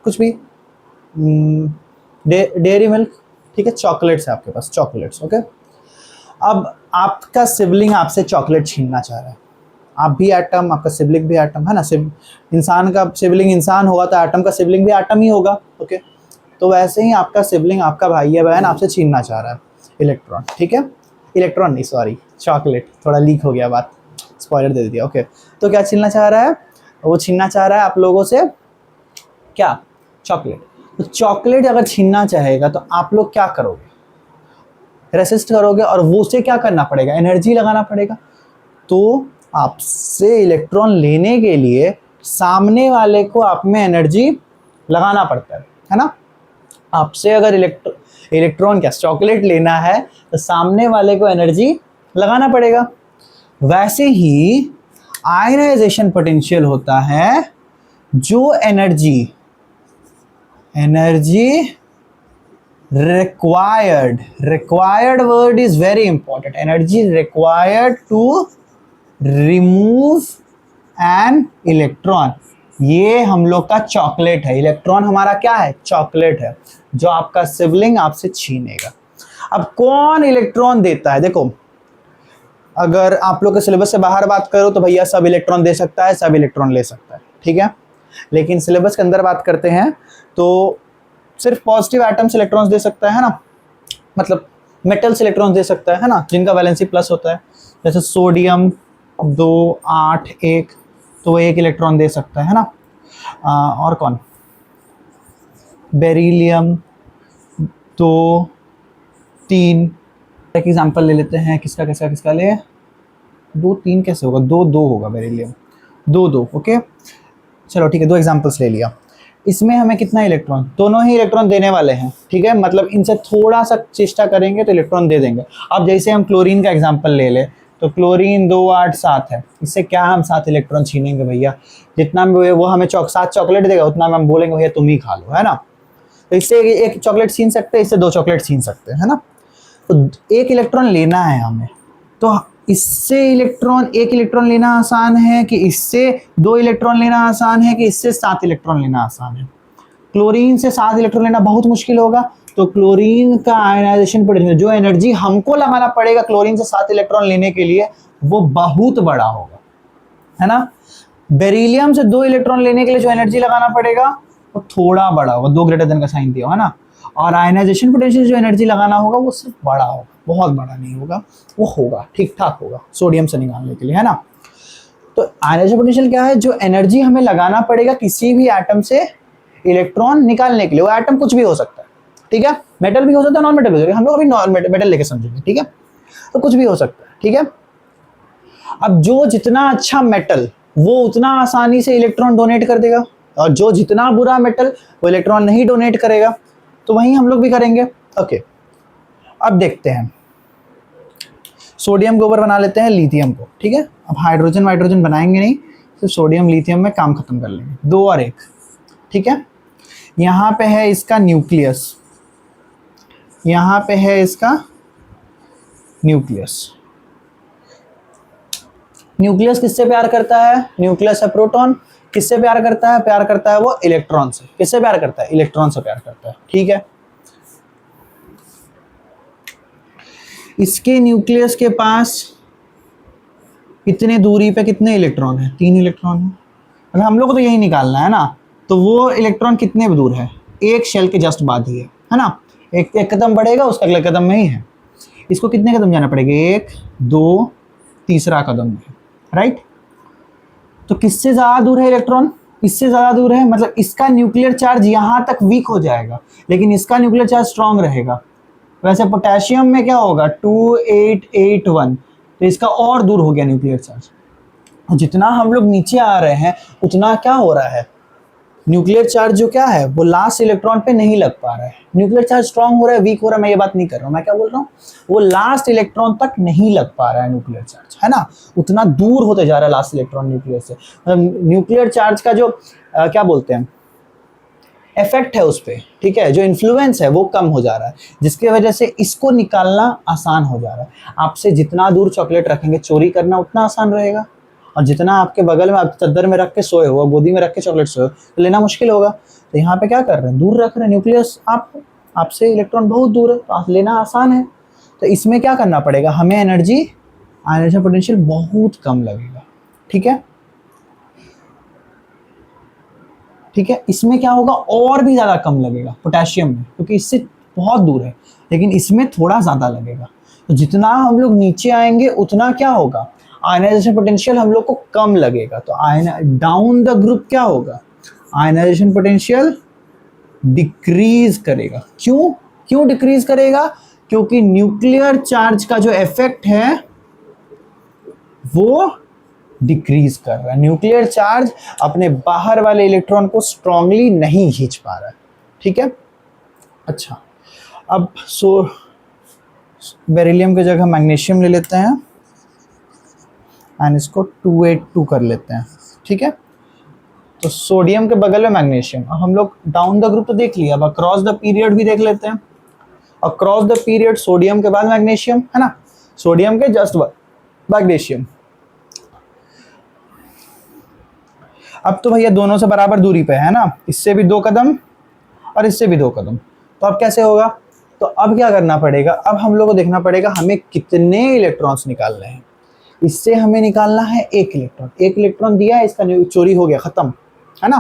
कुछ भी डेयरी मिल्क, ठीक है, चॉकलेट्स है आपके पास, चॉकलेट्स, ओके। अब आपका सिबलिंग आपसे चॉकलेट छीनना चाह रहा है, आप भी एटम, आपका सिबलिंग भी एटम, है ना। इंसान का सिबलिंग इंसान होगा तो एटम का सिबलिंग भी एटम ही होगा, ओके। तो वैसे ही आपका सिबलिंग, आपका भाई या बहन आपसे छीनना चाह रहा है इलेक्ट्रॉन, ठीक है, इलेक्ट्रॉन नहीं सॉरी चॉकलेट, थोड़ा लीक हो गया बात, स्पॉइलर दे दिया, ओके। तो क्या छीनना चाह रहा है, वो छीनना चाह रहा है आप लोगों से क्या, चॉकलेट। तो चॉकलेट अगर छीनना चाहेगा तो आप लोग क्या करोगे, रेसिस्ट करोगे, और वो उसे क्या करना पड़ेगा, एनर्जी लगाना पड़ेगा। तो आपसे इलेक्ट्रॉन लेने के लिए सामने वाले को आप में एनर्जी लगाना पड़ता है ना। आपसे अगर इलेक्ट्रॉन क्या चॉकलेट लेना है तो सामने वाले को एनर्जी लगाना पड़ेगा। वैसे ही आयनाइजेशन पोटेंशियल होता है जो energy required word is very important, energy required to remove an electron। ये हम लोग का चॉकलेट है, इलेक्ट्रॉन हमारा क्या है, चॉकलेट है, जो आपका सिबलिंग आपसे छीनेगा। अब कौन इलेक्ट्रॉन देता है, देखो अगर आप लोग के सिलेबस से बाहर बात करो तो भैया सब इलेक्ट्रॉन दे सकता है, सब इलेक्ट्रॉन ले सकता है, ठीक है। लेकिन सिलेबस के अंदर बात करते हैं तो सिर्फ पॉजिटिव एटम्स इलेक्ट्रॉन्स दे सकता है ना, मतलब मेटल्स इलेक्ट्रॉन्स दे सकता है ना, जिनका वैलेंसी प्लस होता है, जैसे सोडियम 2 8 1, तो 1 इलेक्ट्रॉन दे सकता है ना। और कौन, बेरिलियम 2 3, एक एग्जांपल ले लेते हैं, किसका ले, 2 3 कैसे होगा, 2 2 होगा, बेरिलियम 2 2, ओके चलो ठीक है, 2 एग्जांपल्स ले लिया। इसमें हमें कितना इलेक्ट्रॉन, दोनों ही इलेक्ट्रॉन देने वाले हैं, ठीक है, मतलब इनसे थोड़ा सा चेष्टा करेंगे तो इलेक्ट्रॉन दे देंगे। अब जैसे हम क्लोरीन का एग्जांपल ले ले तो क्लोरीन 2 8 7 है, इससे क्या हम 7 इलेक्ट्रॉन छीनेंगे भैया, जितना भी वो हमें 7 चॉकलेट देगा उतना में हम बोलेंगे भैया तुम ही खा लो, है ना। तो इससे 1 चॉकलेट छीन सकते हैं, इससे 2 चॉकलेट छीन सकते हैं, है ना। तो 1 इलेक्ट्रॉन लेना है हमें, तो इससे 1 इलेक्ट्रॉन लेना आसान है कि इससे 2 इलेक्ट्रॉन लेना आसान है कि इससे 7 इलेक्ट्रॉन लेना आसान है। क्लोरीन से 7 इलेक्ट्रॉन लेना बहुत मुश्किल होगा, तो क्लोरीन का आयनाइजेशन पोटेंशियल, जो एनर्जी हमको लगाना पड़ेगा क्लोरीन से 7 इलेक्ट्रॉन लेने के लिए, वो बहुत बड़ा होगा, है ना। बेरिलियम से 2 इलेक्ट्रॉन लेने के लिए जो एनर्जी लगाना पड़ेगा वो थोड़ा बड़ा होगा, 2 ग्रेटर देन का साइन दिया है ना। और आयनाइजेशन पोटेंशियल जो एनर्जी लगाना होगा वो सिर्फ बड़ा होगा, बहुत बड़ा नहीं होगा, वो होगा ठीक ठाक होगा सोडियम से निकालने के लिए, है ना। तो आयनाइजेशन पोटेंशियल क्या है, जो एनर्जी हमें लगाना पड़ेगा किसी भी एटम से इलेक्ट्रॉन निकालने के लिए। वो एटम कुछ भी हो सकता है, ठीक है, मेटल भी हो सकता है, नॉन मेटल भी हो सकता है, हम लोग अभी नॉन मेटल लेके समझेंगे, ठीक है। तो कुछ भी हो सकता है, ठीक है। अब जो जितना अच्छा मेटल वो उतना आसानी से इलेक्ट्रॉन डोनेट कर देगा, और जो जितना बुरा मेटल वो इलेक्ट्रॉन नहीं डोनेट करेगा। तो वही हम लोग भी करेंगे। ओके, अब देखते हैं, सोडियम के ऊपर बना लेते हैं लिथियम को, ठीक है। अब हाइड्रोजन वाइड्रोजन बनाएंगे नहीं, सिर्फ सोडियम लिथियम में काम खत्म कर लेंगे, 2 और 1, ठीक है। यहाँ पे है इसका न्यूक्लियस, यहाँ पे है इसका न्यूक्लियस। न्यूक्लियस किससे प्यार करता है, न्यूक्लियस है प्रोटॉन। किससे प्यार करता है, प्यार करता है वो इलेक्ट्रॉन से। किससे प्यार करता है, इलेक्ट्रॉन से प्यार करता है, ठीक है। इसके न्यूक्लियस के पास इतने दूरी पे कितने इलेक्ट्रॉन है, 3 इलेक्ट्रॉन है। मतलब हम लोग को तो यही निकालना है ना, तो वो इलेक्ट्रॉन कितने दूर है, एक शेल के जस्ट बाद ही है ना। एक कदम बढ़ेगा, उसका अगले कदम में ही है। इसको कितने कदम जाना पड़ेगा, 1 2 तीसरा कदम में, राइट। तो किससे ज़्यादा दूर है इलेक्ट्रॉन, इससे ज़्यादा दूर है, मतलब इसका न्यूक्लियर चार्ज यहाँ तक वीक हो जाएगा, लेकिन इसका न्यूक्लियर चार्ज स्ट्रांग रहेगा। वैसे पोटेशियम में क्या होगा, 2881, तो इसका और दूर हो गया न्यूक्लियर चार्ज। और जितना हम लोग नीचे आ रहे हैं उतना क्या हो रहा है, न्यूक्लियर चार्ज जो क्या है वो लास्ट इलेक्ट्रॉन पे नहीं लग पा रहा है। न्यूक्लियर चार्ज स्ट्रांग हो रहा है, वीक हो रहा है, मैं ये बात नहीं कर रहा हूँ, मैं क्या बोल रहा हूँ, वो लास्ट इलेक्ट्रॉन तक नहीं लग पा रहा है न्यूक्लियर चार्ज, है ना। उतना दूर होते जा रहा है लास्ट इलेक्ट्रॉन न्यूक्लियर से। मतलब न्यूक्लियर चार्ज का जो क्या बोलते हैं इफेक्ट है उस पर, ठीक है, जो इन्फ्लुएंस है वो कम हो जा रहा है, जिसकी वजह से इसको निकालना आसान हो जा रहा है। आपसे जितना दूर चॉकलेट रखेंगे, चोरी करना उतना आसान रहेगा। और जितना आपके बगल में, आप चद्दर में रख के सोए हो, गोदी में रख के चॉकलेट सोए हो, तो लेना मुश्किल होगा। तो यहाँ पे क्या कर रहे हैं, दूर रख रहे हैं न्यूक्लियस, आपसे इलेक्ट्रॉन बहुत दूर है, तो आप लेना आसान है। तो इसमें क्या करना पड़ेगा, हमें एनर्जी, आयनाइजेशन पोटेंशियल बहुत कम लगेगा, ठीक है। ठीक है, इसमें क्या होगा, और भी ज़्यादा कम लगेगा पोटेशियम में, क्योंकि इससे बहुत दूर है, लेकिन इसमें थोड़ा ज़्यादा लगेगा। तो जितना हम लोग नीचे आएंगे उतना क्या होगा, आयनाइजेशन पोटेंशियल हम लोग को कम लगेगा। तो डाउन द ग्रुप क्या होगा, आयनाइजेशन पोटेंशियल डिक्रीज करेगा। क्यों क्यों डिक्रीज करेगा, क्योंकि न्यूक्लियर चार्ज का जो इफेक्ट है वो डिक्रीज कर रहा है। न्यूक्लियर चार्ज अपने बाहर वाले इलेक्ट्रॉन को स्ट्रांगली नहीं खींच पा रहा है, ठीक है। अच्छा, अब बेरिलियम की जगह मैग्नीशियम ले लेते हैं एंड इसको 282 कर लेते हैं, ठीक है। तो सोडियम के बगल में मैग्नीशियम। अब हम लोग डाउन द ग्रुप तो देख लिया, अब अक्रॉस द पीरियड भी देख लेते हैं। अक्रॉस द पीरियड सोडियम के बाद मैग्नीशियम, है ना, सोडियम के जस्ट बाद मैग्नीशियम। अब तो भैया दोनों से बराबर दूरी पे है ना, इससे भी 2 कदम और इससे भी 2 कदम। तो अब कैसे होगा, तो अब क्या करना पड़ेगा, अब हम लोग को देखना पड़ेगा हमें कितने इलेक्ट्रॉन्स निकालने हैं। इससे हमें निकालना है 1 इलेक्ट्रॉन। 1 इलेक्ट्रॉन दिया है, इसका चोरी हो गया, खत्म, है ना।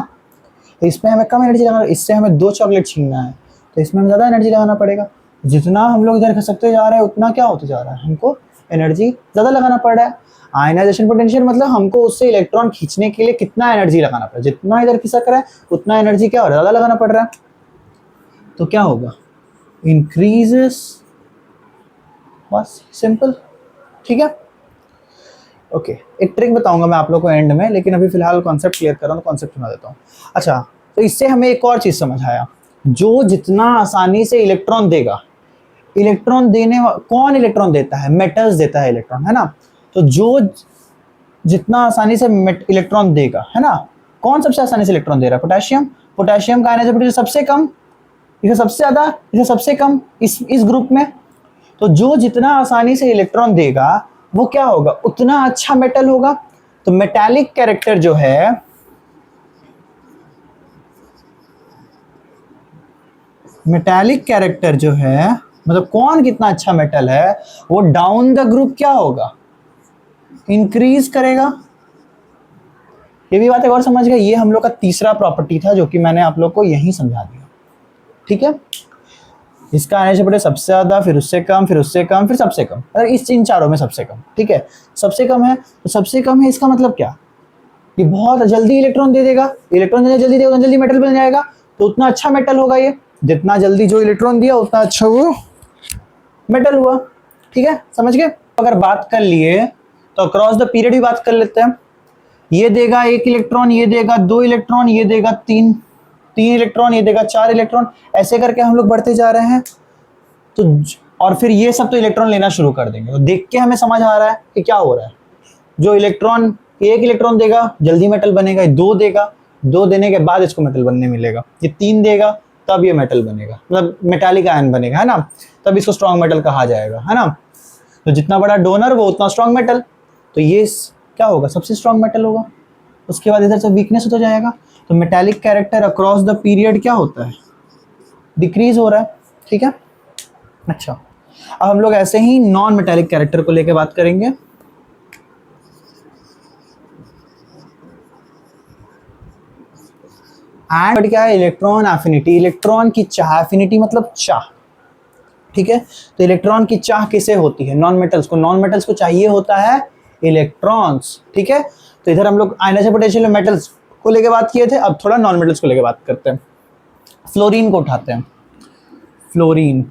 तो इसमें हमें कम एनर्जी लगाना, इससे हमें 2 चॉकलेट छीनना है, तो इसमें हमें ज़्यादा एनर्जी लगाना पड़ेगा। जितना हम लोग इधर खसकते जा रहे हैं उतना क्या होते जा रहा है, हमको एनर्जी ज़्यादा लगाना पड़ रहा है। आयनाइजेशन पोटेंशियल मतलब हमको उससे इलेक्ट्रॉन खींचने के लिए कितना एनर्जी लगाना पड़ा, जितना इधर खिसक रहा है उतना एनर्जी क्या हो रहा है, ज़्यादा लगाना पड़ रहा है। तो क्या होगा, इंक्रीजेस, बस सिंपल, ठीक है। ओके, एक ट्रिक बताऊंगा मैं आप लोग को एंड में, लेकिन अभी फिलहाल कॉन्सेप्ट क्लियर कर रहा हूँ, तो कॉन्सेप्ट सुना देता हूँ। अच्छा, तो इससे हमें एक और चीज़ समझ आया, जो जितना आसानी से इलेक्ट्रॉन देगा, इलेक्ट्रॉन देने कौन इलेक्ट्रॉन देता है, मेटल्स देता है इलेक्ट्रॉन, है ना। तो जो जितना आसानी से इलेक्ट्रॉन देगा, है ना, कौन सबसे आसानी से इलेक्ट्रॉन दे रहा है, पोटेशियम। पोटेशियम का आयनाइजेशन पोटेंशियल सबसे कम, इसे सबसे ज़्यादा, इसे सबसे कम इस ग्रुप में। तो जो जितना आसानी से इलेक्ट्रॉन देगा वो क्या होगा, उतना अच्छा मेटल होगा। तो मेटालिक कैरेक्टर जो है, मेटालिक कैरेक्टर जो है, मतलब कौन कितना अच्छा मेटल है, वो डाउन द ग्रुप क्या होगा, इंक्रीज करेगा। ये भी बात एक और समझ गए, ये हम लोग का तीसरा प्रॉपर्टी था जो कि मैंने आप लोग को यहीं समझा दिया। ठीक है, इसका आने से पहले सबसे ज्यादा, फिर उससे कम, फिर उससे कम, फिर सबसे कम, अगर इस इन चारों में सबसे कम। ठीक है, सबसे कम है तो सबसे कम है, इसका मतलब क्या, ये बहुत जल्दी इलेक्ट्रॉन दे देगा। इलेक्ट्रॉन जितना जल्दी देगा उतना जल्दी मेटल बन जाएगा, तो उतना अच्छा मेटल होगा ये। जितना जल्दी जो इलेक्ट्रॉन दिया उतना अच्छा वो मेटल हुआ। ठीक है, समझ गए। अगर बात कर लिए तो अक्रॉस द पीरियड भी बात कर लेते हैं। ये देगा 1 इलेक्ट्रॉन, ये देगा 2 इलेक्ट्रॉन, ये देगा 3 इलेक्ट्रॉन, ये देगा 4 इलेक्ट्रॉन, ऐसे करके हम लोग बढ़ते जा रहे हैं। तो और फिर ये सब तो इलेक्ट्रॉन लेना शुरू कर देंगे। तो देख के हमें समझ आ रहा है कि क्या हो रहा है। जो इलेक्ट्रॉन 1 इलेक्ट्रॉन देगा जल्दी मेटल बनेगा, 2 देगा, 2 देने के बाद इसको मेटल बनने मिलेगा, ये 3 देगा तब ये मेटल बनेगा, मतलब मेटालिक आयन बनेगा, है ना, तब इसको स्ट्रॉन्ग मेटल कहा जाएगा, है ना। तो जितना बड़ा डोनर वो उतना स्ट्रॉन्ग मेटल, तो ये क्या होगा, सबसे स्ट्रॉन्ग मेटल होगा। उसके बाद इधर से वीकनेस होता जाएगा। तो metallic character across the period क्या होता है, डिक्रीज हो रहा है। ठीक है, अच्छा, अब हम लोग ऐसे ही नॉन मेटालिक कैरेक्टर को लेके बात करेंगे। एंड क्या है, इलेक्ट्रॉन एफिनिटी, इलेक्ट्रॉन की चाह, एफिनिटी मतलब चाह। ठीक है, तो इलेक्ट्रॉन की चाह किसे होती है, नॉन मेटल्स को। नॉन मेटल्स को चाहिए होता है इलेक्ट्रॉन्स। ठीक है, तो इधर हम लोग आयनाइजर पोटेंशियल मेटल्स को लेके बात किए थे, अब थोड़ा नॉन मेटल्स को लेके बात करते हैं। फ्लोरीन को उठाते हैं। फ्लोरीन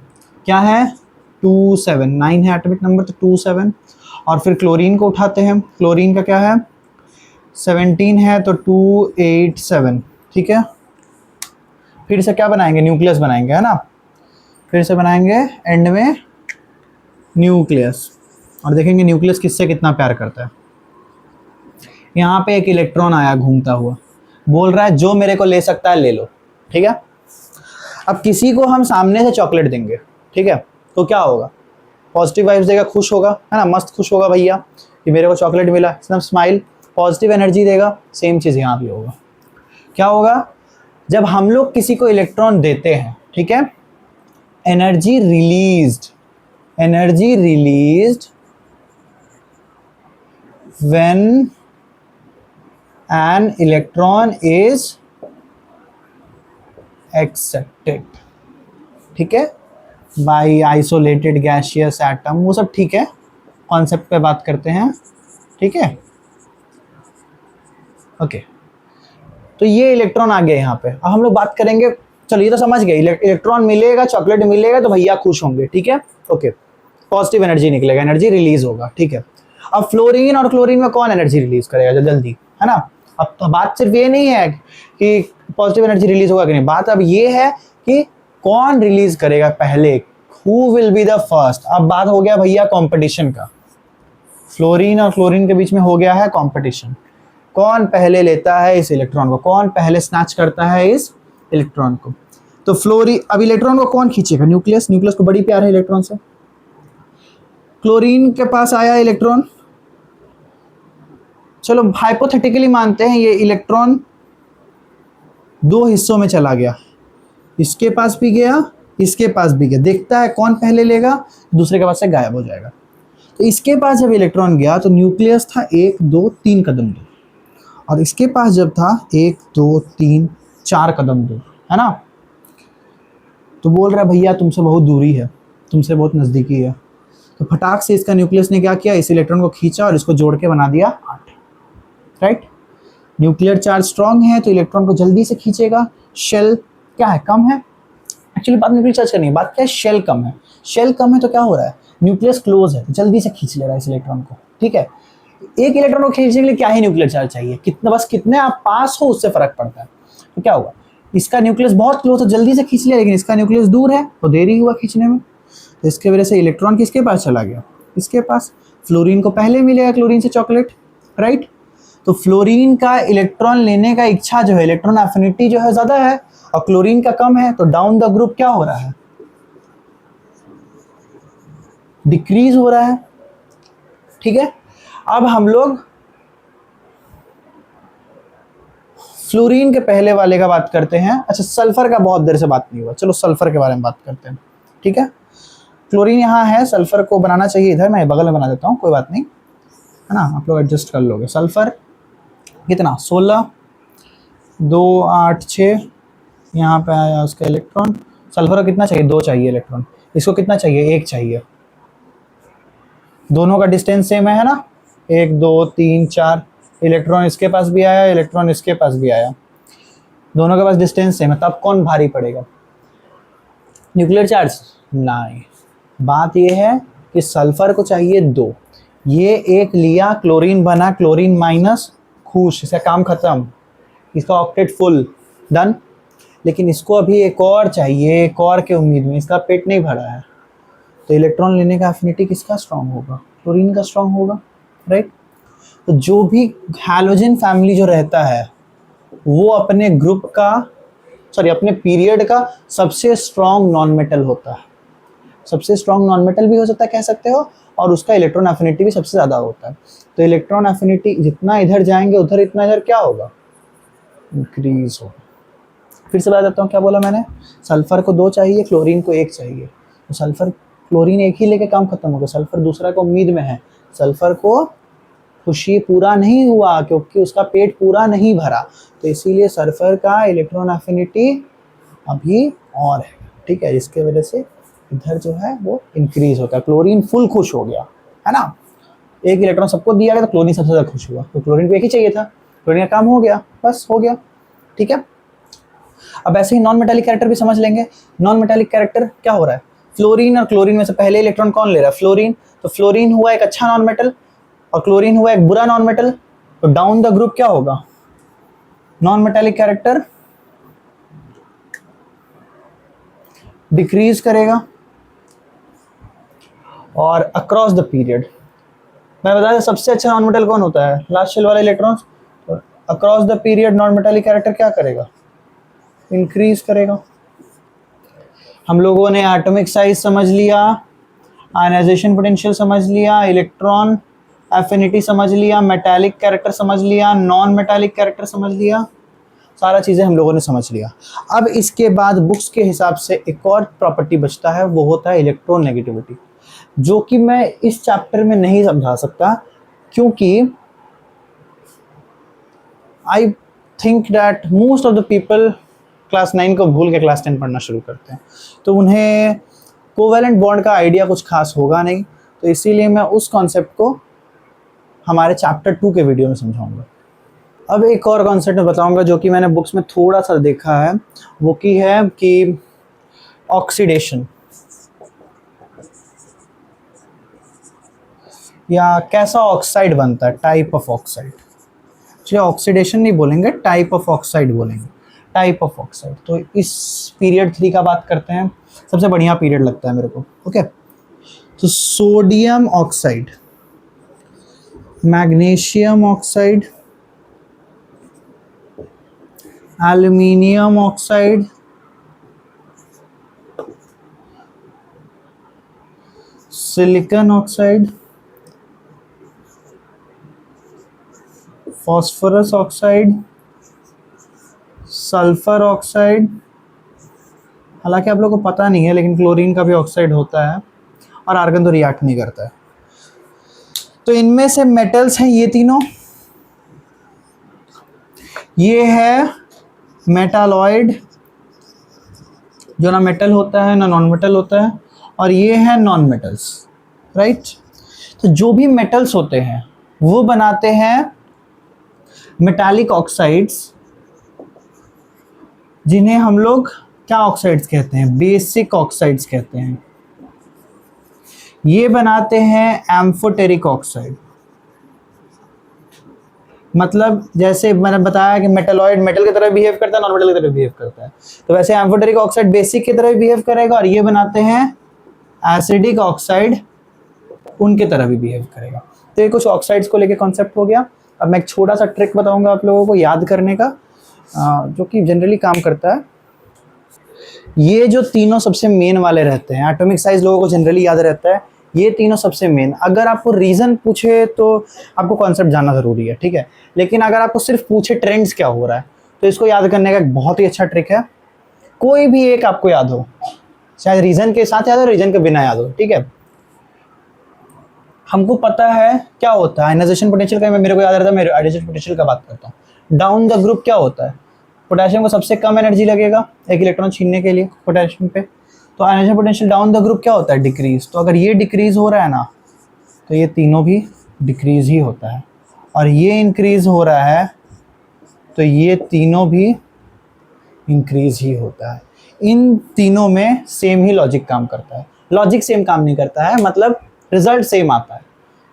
क्या है, 279 है एटॉमिक नंबर, तो 27। और फिर क्लोरीन को उठाते हैं। क्लोरीन का क्या है, 17 है, तो 287। ठीक है, फिर से क्या बनाएंगे, न्यूक्लियस बनाएंगे, है ना, फिर से बनाएंगे एंड में न्यूक्लियस, और देखेंगे न्यूक्लियस किससे कितना प्यार करता है। यहाँ पे एक इलेक्ट्रॉन आया घूमता हुआ, बोल रहा है जो मेरे को ले सकता है ले लो। ठीक है, अब किसी को हम सामने से चॉकलेट देंगे, ठीक है, तो क्या होगा, पॉजिटिव वाइब्स देगा, खुश होगा, है ना, मस्त खुश होगा भैया कि मेरे को चॉकलेट मिला, एकदम स्माइल, पॉजिटिव एनर्जी देगा। सेम चीज़ यहाँ भी होगा। क्या होगा, जब हम लोग किसी को इलेक्ट्रॉन देते हैं, ठीक है, energy released, energy released when an electron is accepted. ठीक है, बाय आइसोलेटेड गैसियस एटम, वो सब ठीक है, कॉन्सेप्ट पे बात करते हैं। ठीक है, ओके, तो ये इलेक्ट्रॉन आ गया यहाँ पे। अब हम लोग बात करेंगे, चलो ये तो समझ गए, इलेक्ट्रॉन मिलेगा, चॉकलेट मिलेगा तो भैया खुश होंगे। ठीक है, ओके, पॉजिटिव एनर्जी निकलेगा, एनर्जी रिलीज होगा। ठीक है, अब फ्लोरीन और क्लोरीन में कौन एनर्जी रिलीज करेगा जल्दी, है ना। अब तो बात सिर्फ ये नहीं है कि पॉजिटिव एनर्जी रिलीज होगा कि नहीं, बात अब ये है कि कौन रिलीज करेगा पहले, who will be the first. अब बात हो गया भैया कंपटीशन का, फ्लोरीन और क्लोरीन के बीच में हो गया है कंपटीशन, कौन पहले लेता है इस इलेक्ट्रॉन को, कौन पहले स्नैच करता है इस इलेक्ट्रॉन को। तो अब इलेक्ट्रॉन को कौन खींचेगा, न्यूक्लियस, न्यूक्लियस को बड़ी प्यार है इलेक्ट्रॉन से। क्लोरीन के पास आया इलेक्ट्रॉन, चलो हाइपोथेटिकली मानते हैं ये इलेक्ट्रॉन 2 हिस्सों में चला गया, इसके पास भी गया, इसके पास भी गया, देखता है कौन पहले लेगा, दूसरे के पास से गायब हो जाएगा। तो इसके पास जब इलेक्ट्रॉन गया तो न्यूक्लियस था 1 2 3 कदम दूर, और इसके पास जब था 1 2 3 4 कदम दूर, है ना। तो बोल रहा है भैया तुमसे बहुत दूरी है, तुमसे बहुत नज़दीकी है। तो फटाक से इसका न्यूक्लियस ने क्या किया, इस इलेक्ट्रॉन को खींचा और इसको जोड़ के बना दिया 8। राइट, न्यूक्लियर चार्ज स्ट्रॉन्ग है तो इलेक्ट्रॉन को जल्दी से खींचेगा। शेल क्या है, कम है। एक्चुअली बात न्यूक्लियर चार्ज करनी है, बात क्या है, शेल कम है। शेल कम है तो क्या हो रहा है, न्यूक्लियस क्लोज है, जल्दी से खींच ले रहा है इस इलेक्ट्रॉन को। ठीक है, एक इलेक्ट्रॉन को खींचने के लिए क्या ही न्यूक्लियर चार्ज चाहिए, कितना, बस कितने आप पास हो उससे फर्क पड़ता है। तो क्या हुआ, इसका न्यूक्लियस बहुत क्लोज है, जल्दी से खींच लिया, लेकिन इसका न्यूक्लियस दूर है तो देरी हुआ खींचने में। तो इसके वजह से इलेक्ट्रॉन किसके पास चला गया, इसके पास। फ्लोरीन को पहले मिलेगा क्लोरीन से चॉकलेट, राइट। तो फ्लोरीन का इलेक्ट्रॉन लेने का इच्छा जो है, इलेक्ट्रॉन एफिनिटी जो है ज़्यादा है और क्लोरीन का कम है, तो डाउन द ग्रुप क्या हो रहा है, डिक्रीज हो रहा है। ठीक है, अब हम लोग फ्लोरीन के पहले वाले का बात करते हैं। अच्छा, सल्फर का बहुत देर से बात नहीं हुआ, चलो सल्फर के बारे में बात करते हैं। ठीक है, क्लोरीन यहाँ है, सल्फर को बनाना चाहिए इधर, मैं बगल में बना देता हूँ, कोई बात नहीं। है ना, आप लोग एडजस्ट कर लोगे। सल्फर कितना 16, 2 8 6, यहाँ पे आया उसका इलेक्ट्रॉन। सल्फर को कितना चाहिए, 2 चाहिए इलेक्ट्रॉन। इसको कितना चाहिए, 1 चाहिए। दोनों का डिस्टेंस सेम है ना, 1 2 3 4। इलेक्ट्रॉन इसके पास भी आया, इलेक्ट्रॉन इसके पास भी आया, दोनों के पास डिस्टेंस सेम है, तब कौन भारी पड़ेगा, न्यूक्लियर चार्ज? नहीं, बात ये है कि सल्फर को चाहिए 2, ये 1 लिया, क्लोरीन बना, क्लोरीन माइनस, खुश, इसका काम खत्म, इसका ऑक्टेट फुल, डन। लेकिन इसको अभी एक और चाहिए, एक और के उम्मीद में, इसका पेट नहीं भरा है, तो इलेक्ट्रॉन लेने का एफिनिटी किसका स्ट्रांग होगा, क्लोरीन का स्ट्रांग होगा, राइट। तो जो भी हैलोजन फैमिली जो रहता है वो अपने ग्रुप का, सॉरी अपने पीरियड का सबसे स्ट्रांग नॉन मेटल होता है, सबसे स्ट्रांग नॉन मेटल भी हो सकता है कह सकते हो, और उसका इलेक्ट्रॉन एफिनिटी भी सबसे ज़्यादा होता है। तो इलेक्ट्रॉन एफिनिटी जितना इधर जाएंगे उधर इतना इधर क्या होगा, इंक्रीज होगा। फिर से बता देता हूँ क्या बोला मैंने, सल्फर को 2 चाहिए, क्लोरीन को 1 चाहिए, तो सल्फर क्लोरीन एक ही लेके काम खत्म हो गया, सल्फर दूसरा को उम्मीद में है, सल्फर को खुशी पूरा नहीं हुआ क्योंकि उसका पेट पूरा नहीं भरा, तो इसीलिए सल्फर का इलेक्ट्रॉन एफिनिटी अभी और है, ठीक है, जिसके वजह से इधर जो है वो इंक्रीज होता है। क्लोरीन फुल खुश हो गया, है ना, 1 इलेक्ट्रॉन सबको दिया गया तो क्लोरीन सबसे ज़्यादा खुश हुआ, तो क्लोरीन को 1 ही चाहिए था, क्लोरीन का काम हो गया, बस हो गया, ठीक है। अब ऐसे ही नॉन मेटालिक कैरेक्टर भी समझ लेंगे। नॉन मेटालिक कैरेक्टर क्या हो रहा है, फ्लोरीन और क्लोरीन में से पहले इलेक्ट्रॉन कौन ले रहा है, फ्लोरीन, तो फ्लोरीन हुआ एक अच्छा नॉन मेटल और क्लोरीन हुआ एक बुरा नॉन मेटल, तो डाउन द ग्रुप क्या होगा, नॉन मेटालिक कैरेक्टर डिक्रीज करेगा, और अक्रॉस द पीरियड, मैं बताया सबसे अच्छा नॉन मेटल कौन होता है, लास्ट शेल वाला इलेक्ट्रॉन, तो across the period non metallic character क्या करेगा, इंक्रीज करेगा। हम लोगों ने एटॉमिक साइज समझ लिया, आयनाइजेशन पोटेंशियल समझ लिया, इलेक्ट्रॉन एफिनिटी समझ लिया, मेटालिक कैरेक्टर समझ लिया, नॉन मेटालिक कैरेक्टर समझ लिया, सारा चीज़ें हम लोगों ने समझ लिया। अब इसके बाद बुक्स के हिसाब से एक और प्रॉपर्टी बचता है, वो होता है इलेक्ट्रोनेगेटिविटी, जो कि मैं इस चैप्टर में नहीं समझा सकता क्योंकि I think that most of the people class 9 को भूल के क्लास 10 पढ़ना शुरू करते हैं, तो उन्हें कोवेलेंट बॉन्ड का आइडिया कुछ खास होगा नहीं, तो इसीलिए मैं उस कॉन्सेप्ट को हमारे चैप्टर 2 के वीडियो में समझाऊंगा। अब एक और कॉन्सेप्ट मैं बताऊंगा जो कि मैंने बुक्स में थोड़ा सा देखा है, वो की है कि ऑक्सीडेशन, या कैसा ऑक्साइड बनता है, टाइप ऑफ ऑक्साइड, चलिए ऑक्सीडेशन नहीं बोलेंगे, टाइप ऑफ ऑक्साइड बोलेंगे, टाइप ऑफ ऑक्साइड। तो इस पीरियड 3 का बात करते हैं, सबसे बढ़िया पीरियड लगता है मेरे को, ओके। तो sodium oxide, magnesium oxide, aluminium oxide, silicon oxide, phosphorus oxide, sulphur oxide, हालांकि आप लोगों को पता नहीं है लेकिन क्लोरीन का भी ऑक्साइड होता है, और आर्गन तो रिएक्ट नहीं करता है। तो इनमें से मेटल्स हैं ये तीनों, ये है मेटालॉइड जो ना मेटल होता है ना नॉन मेटल होता है, और ये है नॉन मेटल्स, राइट। तो जो भी मेटल्स होते हैं वो बनाते हैं मेटालिक ऑक्साइड्स, जिन्हें हम लोग क्या ऑक्साइड्स कहते हैं, बेसिक ऑक्साइड्स कहते हैं। ये बनाते हैं एम्फोटेरिक ऑक्साइड, मतलब जैसे मैंने बताया कि मेटलॉइड मेटल की तरह बिहेव करता है, नॉन मेटल की तरह बिहेव करता है, तो वैसे एम्फोटेरिक ऑक्साइड बेसिक की तरह बिहेव करेगा, और ये बनाते हैं एसिडिक ऑक्साइड, उनके तरह भी बिहेव करेगा। तो ये कुछ ऑक्साइड्स को लेके कॉन्सेप्ट हो गया। अब मैं एक छोटा सा ट्रिक बताऊंगा आप लोगों को याद करने का, जो कि जनरली काम करता है। ये जो तीनों सबसे मेन वाले रहते हैं, एटॉमिक साइज लोगों को जनरली याद रहता है, ये तीनों सबसे मेन। अगर आपको रीज़न पूछे तो आपको कॉन्सेप्ट जानना ज़रूरी है, ठीक है, लेकिन अगर आपको सिर्फ पूछे ट्रेंड्स क्या हो रहा है, तो इसको याद करने का एक बहुत ही अच्छा ट्रिक है, कोई भी एक आपको याद हो, चाहे रीज़न के साथ याद हो, रीज़न के बिना याद हो, ठीक है। हमको पता है क्या होता है आयनाइजेशन पोटेंशियल का, मैं मेरे को याद रहता है, मैं आयनाइजेशन पोटेंशियल का बात करता हूँ। डाउन द ग्रुप क्या होता है, पोटेशियम को सबसे कम एनर्जी लगेगा एक इलेक्ट्रॉन छीनने के लिए पोटेशियम पे, तो ionisation potential down the group क्या होता है, डिक्रीज। तो अगर ये डिक्रीज हो रहा है ना, तो ये तीनों भी डिक्रीज ही होता है, और ये इंक्रीज हो रहा है तो ये तीनों भी इंक्रीज ही होता है। इन तीनों में सेम ही लॉजिक काम करता है, लॉजिक सेम काम नहीं करता है, मतलब रिजल्ट सेम आता है।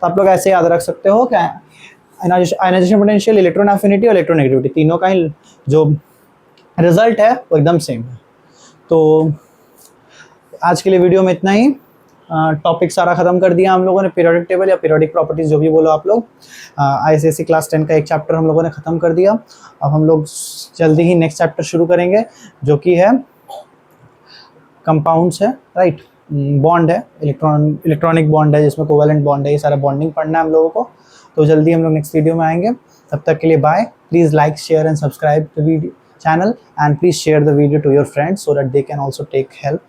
तो आप लोग ऐसे याद रख सकते हो कि आयनाइजेशन पोटेंशियल, इलेक्ट्रॉन एफिनिटी और इलेक्ट्रोनेगेटिविटी तीनों का ही जो रिजल्ट है वो एकदम सेम है। तो आज के लिए वीडियो में इतना ही, टॉपिक सारा ख़त्म कर दिया हम लोगों ने, पीरियोडिक टेबल या पीरियोडिक प्रॉपर्टीज़ जो भी बोलो आप लोग। आईसीएसई क्लास 10 का एक चैप्टर हम लोगों ने ख़त्म कर दिया। अब हम लोग जल्दी ही नेक्स्ट चैप्टर शुरू करेंगे जो कि है कंपाउंड्स है, राइट, बॉन्ड है, इलेक्ट्रॉनिक बॉन्ड है जिसमें कोवेलेंट बॉन्ड है, ये सारा बॉन्डिंग पढ़ना है हम लोगों को। तो जल्दी हम लोग नेक्स्ट वीडियो में आएंगे, तब तक के लिए bye. Please like, share and subscribe the video channel, and please share the video to your friends so that they can also take help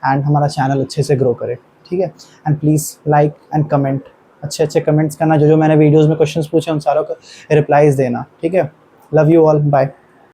and हमारा चैनल अच्छे से ग्रो करे, ठीक है। And please like and comment, अच्छे अच्छे comments करना, जो जो मैंने वीडियोज़ में क्वेश्चंस पूछे उन सारों को रिप्लाईज देना, ठीक है। Love you all, bye.